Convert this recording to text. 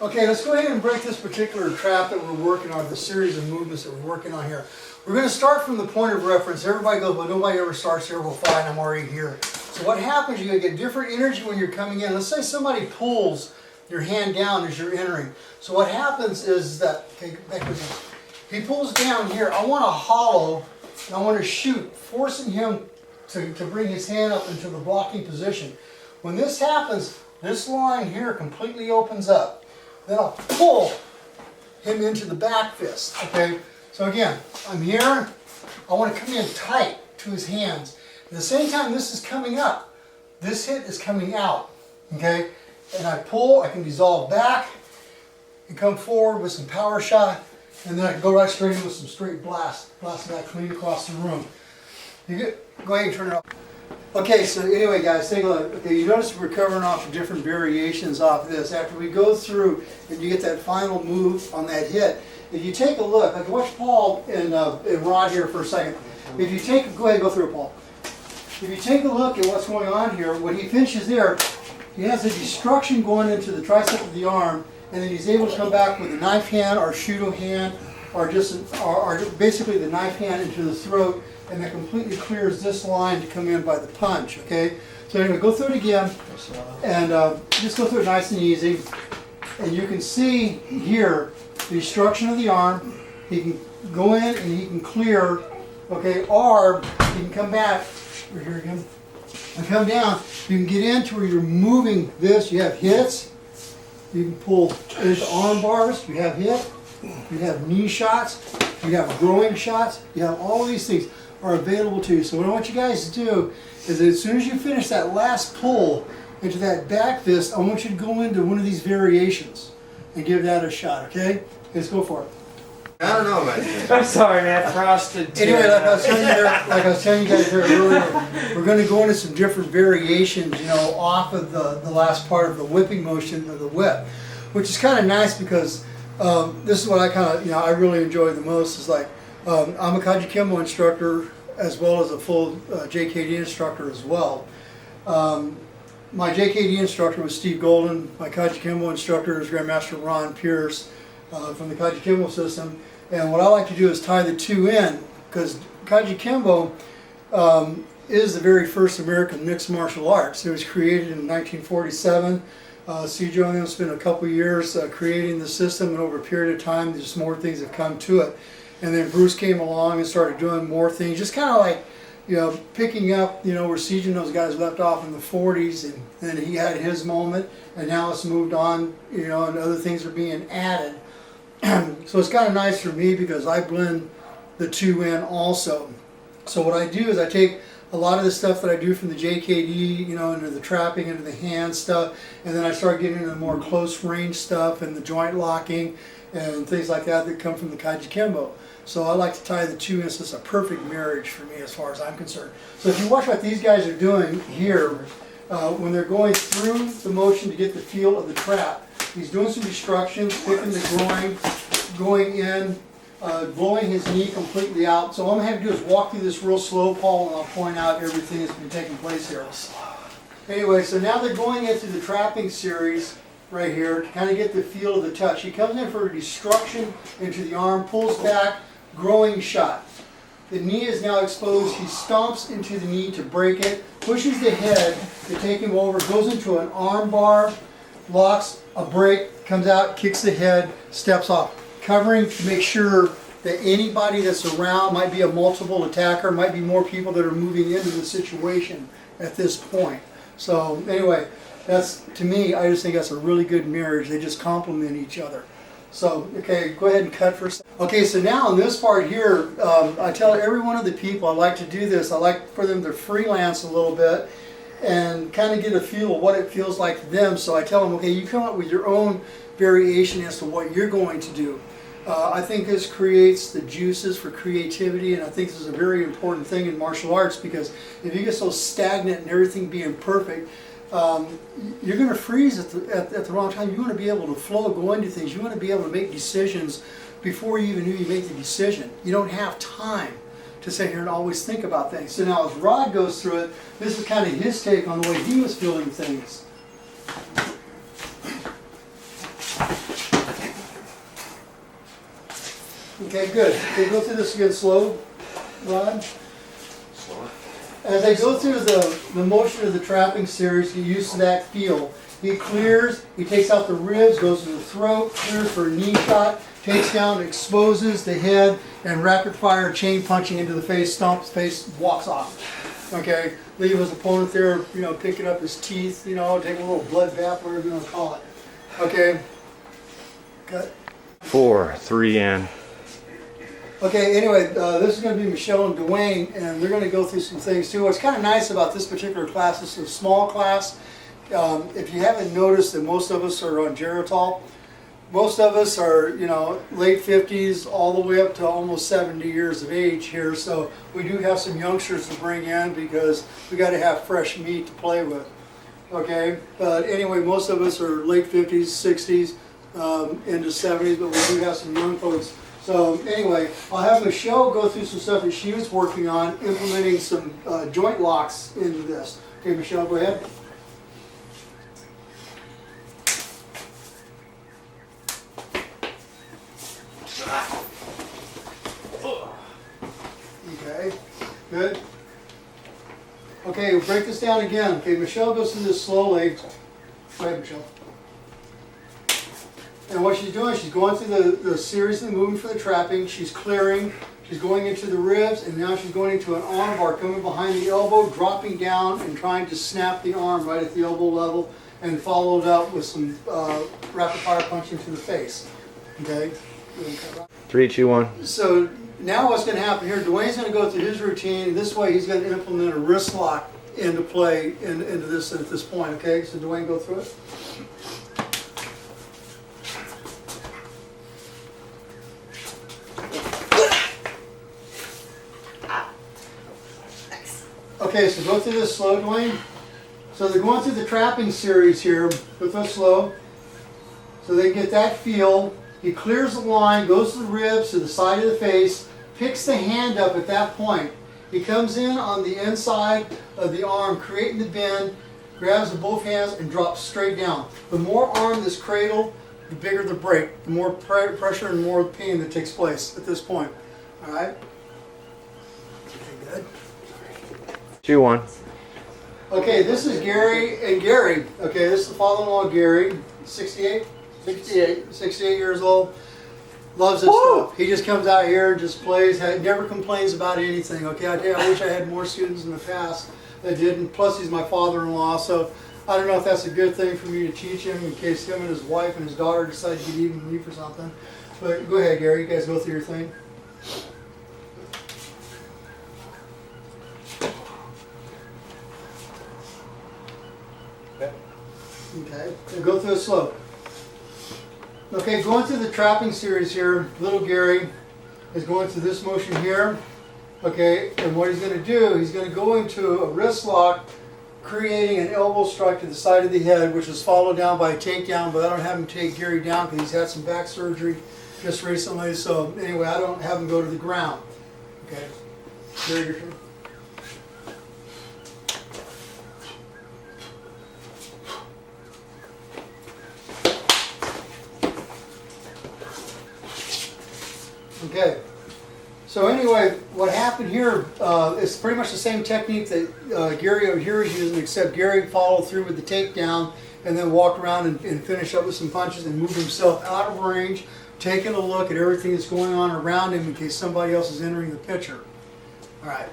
Okay, let's go ahead and break this particular trap that we're working on, the series of movements that we're working on here. We're going to start from the point of reference. Everybody goes, well, nobody ever starts here. Well, fine, I'm already here. So what happens, you're going to get different energy when you're coming in. Let's say somebody pulls your hand down as you're entering. So what happens is that, okay, back with me. He pulls down here. I want to hollow, and I want to shoot, forcing him to bring his hand up into the blocking position. When this happens, this line here completely opens up. Then I'll pull him into the back fist, okay? So again, I'm here, I want to come in tight to his hands. At the same time this is coming up, this hit is coming out, okay? And I pull, I can dissolve back, and come forward with some power shot, and then I can go right straight in with some straight blast back clean across the room. You get, go ahead and turn it off. Okay, so anyway guys, take a look. Okay, you notice we're covering off different variations off this. After we go through and you get that final move on that hit, if you take a look, like watch Paul and Rod here for a second. If you take, go ahead and go through it, Paul. If you take a look at what's going on here, when he finishes there, he has a destruction going into the tricep of the arm, and then he's able to come back with a knife hand or shudo hand, or just or basically the knife hand into the throat, and that completely clears this line to come in by the punch, okay? So anyway, go through it again, and just go through it nice and easy. And you can see here the destruction of the arm. He can go in and he can clear, okay, or he can come back, we're here again, and come down. You can get into where you're moving this, you have hits, you can pull into arm bars, you have hit, you have knee shots, you have growing shots, you have all of these things are available to you. So what I want you guys to do is that as soon as you finish that last pull into that back fist, I want you to go into one of these variations and give that a shot, okay? Let's go for it. I don't know about this. I'm sorry, man. Frosted. Anyway, like I was telling you guys there earlier, we're going to go into some different variations, you know, off of the last part of the whipping motion of the whip, which is kind of nice because this is what I kind of, you know, I really enjoy the most. Is like I'm a Kajukenbo instructor as well as a full JKD instructor as well. My JKD instructor was Steve Golden. My Kajukenbo instructor is Grandmaster Ron Pierce from the Kajukenbo system. And what I like to do is tie the two in, because Kajukenbo is the very first American mixed martial arts. It was created in 1947. Cjo and them spent a couple years creating the system, and over a period of time, just more things have come to it. And then Bruce came along and started doing more things, just kind of like, you know, picking up, you know, where Cjo and those guys left off in the 40s, and then he had his moment, and now it's moved on, you know, and other things are being added. So it's kind of nice for me because I blend the two in also. So what I do is I take a lot of the stuff that I do from the JKD, you know, into the trapping, into the hand stuff, and then I start getting into the more close range stuff and the joint locking and things like that that come from the Kajukenbo. So I like to tie the two in, so it's a perfect marriage for me as far as I'm concerned. So if you watch what these guys are doing here, when they're going through the motion to get the feel of the trap, he's doing some destruction, picking the groin, going in, blowing his knee completely out. So all I'm going to have to do is walk through this real slow, Paul, and I'll point out everything that's been taking place here. Anyway, so now they're going into the trapping series right here to kind of get the feel of the touch. He comes in for a destruction into the arm, pulls back, growing shot. The knee is now exposed. He stomps into the knee to break it, pushes the head to take him over, goes into an arm bar, locks, a break, comes out, kicks the head, steps off. Covering to make sure that anybody that's around, might be a multiple attacker, might be more people that are moving into the situation at this point. So anyway, that's, to me, I just think that's a really good marriage. They just complement each other. So, okay, go ahead and cut for a second. Okay, so now in this part here, I tell every one of the people I like to do this. I like for them to freelance a little bit and kind of get a feel of what it feels like to them. So I tell them, okay, you come up with your own variation as to what you're going to do. I think this creates the juices for creativity, and I think this is a very important thing in martial arts, because if you get so stagnant and everything being perfect, you're going to freeze at the wrong time. You want to be able to flow, go into things. You want to be able to make decisions before you even knew you made the decision. You don't have time to sit here and always think about things. So now as Rod goes through it, this is kind of his take on the way he was feeling things. Okay, good. Okay, go through this again slow, Rod. As I go through the motion of the trapping series, get used to that feel. He clears, he takes out the ribs, goes to the throat, clears for a knee shot, takes down, exposes the head, and rapid fire chain punching into the face, stomps face, walks off. Okay, leave his opponent there, you know, picking up his teeth, you know, take a little blood bath, whatever you want to call it. Okay, cut. 4, 3 in. Okay, anyway, this is going to be Michelle and Dwayne, and they're going to go through some things too. What's kind of nice about this particular class, this is a small class. If you haven't noticed that most of us are on Geritol, most of us are, you know, late 50s all the way up to almost 70 years of age here. So we do have some youngsters to bring in because we got to have fresh meat to play with. Okay, but anyway, most of us are late 50s, 60s, into 70s, but we do have some young folks. So anyway, I'll have Michelle go through some stuff that she was working on, implementing some joint locks into this. Okay, Michelle, go ahead. Okay, good. Okay, we'll break this down again. Okay, Michelle goes through this slowly. Go ahead, Michelle. And what she's doing, she's going through the series of the movement for the trapping. She's clearing. She's going into the ribs, and now she's going into an arm bar, coming behind the elbow, dropping down, and trying to snap the arm right at the elbow level, and followed up with some rapid fire punching to the face. Okay. 3, 2, 1. So now what's going to happen here? Dwayne's going to go through his routine. This way, he's going to implement a wrist lock into play into this at this point. Okay. So Dwayne, go through it. Okay, so go through this slow, Dwayne. So they're going through the trapping series here. Go through it slow. So they get that feel. He clears the line, goes to the ribs, to the side of the face, picks the hand up at that point. He comes in on the inside of the arm, creating the bend, grabs with both hands, and drops straight down. The more arm that's cradled, the bigger the break. The more pressure and more pain that takes place at this point. All right? Okay, good. 2, 1. Okay, this is Gary and Gary. Okay, this is the father-in-law, Gary, 68? 68 years old. Loves this stuff. He just comes out here and just plays, never complains about anything. Okay, I tell you, I wish I had more students in the past that didn't. Plus, he's my father-in-law, so I don't know if that's a good thing for me to teach him in case him and his wife and his daughter decide to get even with me for something. But go ahead, Gary, you guys go through your thing. Okay, and go through it slow. Okay, going through the trapping series here, little Gary is going through this motion here. Okay, and what he's going to do, he's going to go into a wrist lock, creating an elbow strike to the side of the head, which is followed down by a takedown, but I don't have him take Gary down because he's had some back surgery just recently. So anyway, I don't have him go to the ground. Okay, Gary, your turn. Okay, so anyway, what happened here is pretty much the same technique that Gary over here is using, except Gary followed through with the takedown and then walked around and finished up with some punches and moved himself out of range, taking a look at everything that's going on around him in case somebody else is entering the picture. All right,